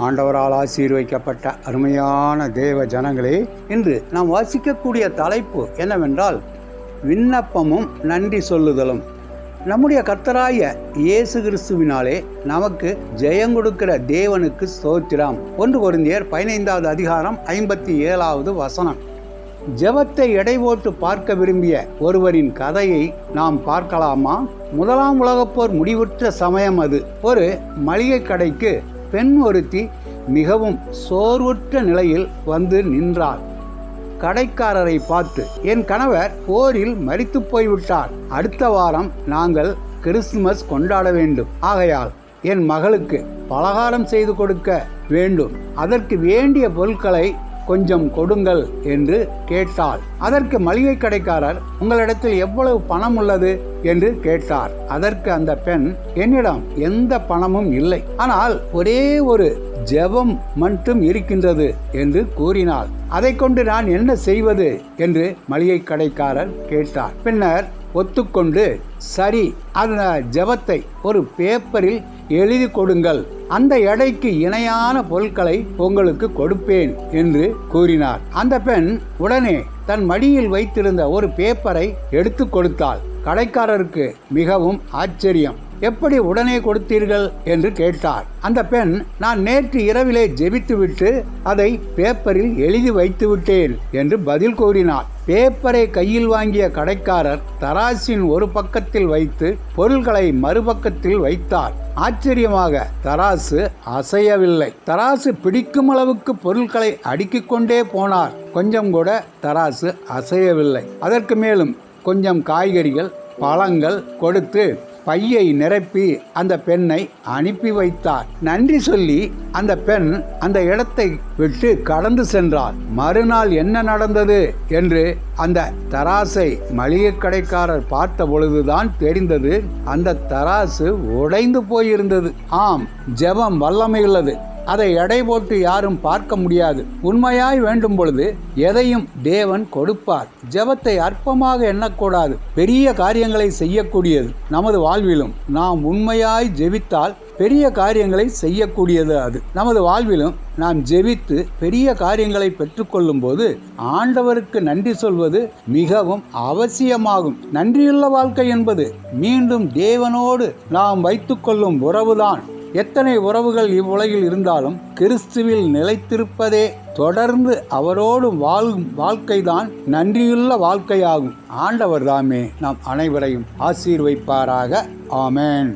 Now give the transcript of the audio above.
ஆண்டவரால் ஆசீர்வதிக்கப்பட்ட அருமையான தேவ ஜனங்களே, இன்று நாம் வாசிக்கக்கூடிய தலைப்பு என்னவென்றால் விண்ணப்பமும் நன்றி சொல்லுதலும். நம்முடைய கர்த்தராய இயேசு கிறிஸ்துவினாலே நமக்கு ஜெயம் கொடுக்கிற தேவனுக்கு ஸ்தோத்திரம். 1 கொரிந்தியர் 15வது அதிகாரம் 57வது வசனம். ஜெபத்தை எடை போட்டு பார்க்க விரும்பிய ஒருவரின் கதையை நாம் பார்க்கலாமா? முதலாம் உலகப்போர் முடிவுற்ற சமயம் அது. ஒரு மளிகை கடைக்கு பெண் ஒருத்தி மிகவும் சோர்வுற்ற நிலையில் வந்து நின்றார். கடைக்காரரை பார்த்து, என் கணவர் போரில் மரித்து போய்விட்டார். அடுத்த வாரம் நாங்கள் கிறிஸ்துமஸ் கொண்டாட வேண்டும். ஆகையால் என் மகளுக்கு பலகாரம் செய்து கொடுக்க வேண்டும். அதற்கு வேண்டிய பொருட்களை கொஞ்சம் கொடுங்கள் என்று கேட்டாள். அதற்கு மளிகை கடைக்காரர், உங்களிடத்தில் எவ்வளவு பணம் உள்ளது என்று கேட்டார். அதற்கு அந்த பெண், என்னிடம் எந்த பணமும் இல்லை, ஆனால் ஒரே ஒரு ஜெபம் மட்டும் இருக்கின்றது என்று கூறினாள். அதை கொண்டு நான் என்ன செய்வது என்று மளிகை கடைக்காரர் கேட்டார். பின்னர் ஒத்துக்கொண்டு, சரி, அந்த ஜெபத்தை ஒரு பேப்பரில் எழுதி கொடுங்கள், அந்த எடைக்கு இணையான பொருட்களை உங்களுக்கு கொடுப்பேன் என்று கூறினார். அந்த பெண் உடனே தன் மடியில் வைத்திருந்த ஒரு பேப்பரை எடுத்து கொடுத்தாள். கடைக்காரருக்கு மிகவும் ஆச்சரியம். எப்படி உடனே கொடுத்தீர்கள் என்று கேட்டார். அந்த பெண், நான் நேற்று இரவிலே ஜெபித்துவிட்டு அதை பேப்பரில் எழுதி வைத்து விட்டேன் என்று பதில் கூறினார். பேப்பரை கையில் வாங்கிய கடைக்காரர் தராசின் ஒரு பக்கத்தில் வைத்து பொருள்களை மறுபக்கத்தில் வைத்தார். ஆச்சரியமாக தராசு அசையவில்லை. தராசு பிடிக்கும் அளவுக்கு பொருட்களை அடுக்கிக் கொண்டே போனார். கொஞ்சம் கூட தராசு அசையவில்லை. அதற்கு மேலும் கொஞ்சம் காய்கறிகள், பழங்கள் கொடுத்து பையை நிரப்பி அந்த பெண்ணை அனுப்பி வைத்தார். நன்றி சொல்லி அந்த பெண் அந்த இடத்தை விட்டு கடந்து சென்றார். மறுநாள் என்ன நடந்தது என்று அந்த தராசை மளிகை கடைக்காரர் பார்த்த பொழுதுதான் தெரிந்தது. அந்த தராசு உடைந்து போயிருந்தது. ஆம், ஜெபம் வல்லமையுள்ளது. அதை எடை போட்டு யாரும் பார்க்க முடியாது. உண்மையாய் வேண்டும் பொழுது எதையும் தேவன் கொடுப்பார். ஜெபத்தை அற்பமாக எண்ணக்கூடாது. பெரிய காரியங்களை செய்யக்கூடியது. நமது வாழ்விலும் நாம் உண்மையாய் ஜெபித்தால் பெரிய காரியங்களை செய்யக்கூடியது அது. நமது வாழ்விலும் நாம் ஜெபித்து பெரிய காரியங்களை பெற்றுக்கொள்ளும் போது ஆண்டவருக்கு நன்றி சொல்வது மிகவும் அவசியமாகும். நன்றியுள்ள வாழ்க்கை என்பது மீண்டும் தேவனோடு நாம் வைத்துக்கொள்ளும் உறவுதான். எத்தனை உறவுகள் இவ்வுலகில் இருந்தாலும் கிறிஸ்துவில் நிலைத்திருப்பதே தொடர்ந்து அவரோடு வாழும் வாழ்க்கைதான் நன்றியுள்ள வாழ்க்கையாகும். ஆண்டவர் தாமே நாம் அனைவரையும் ஆசீர்வதிப்பாராக. ஆமென்.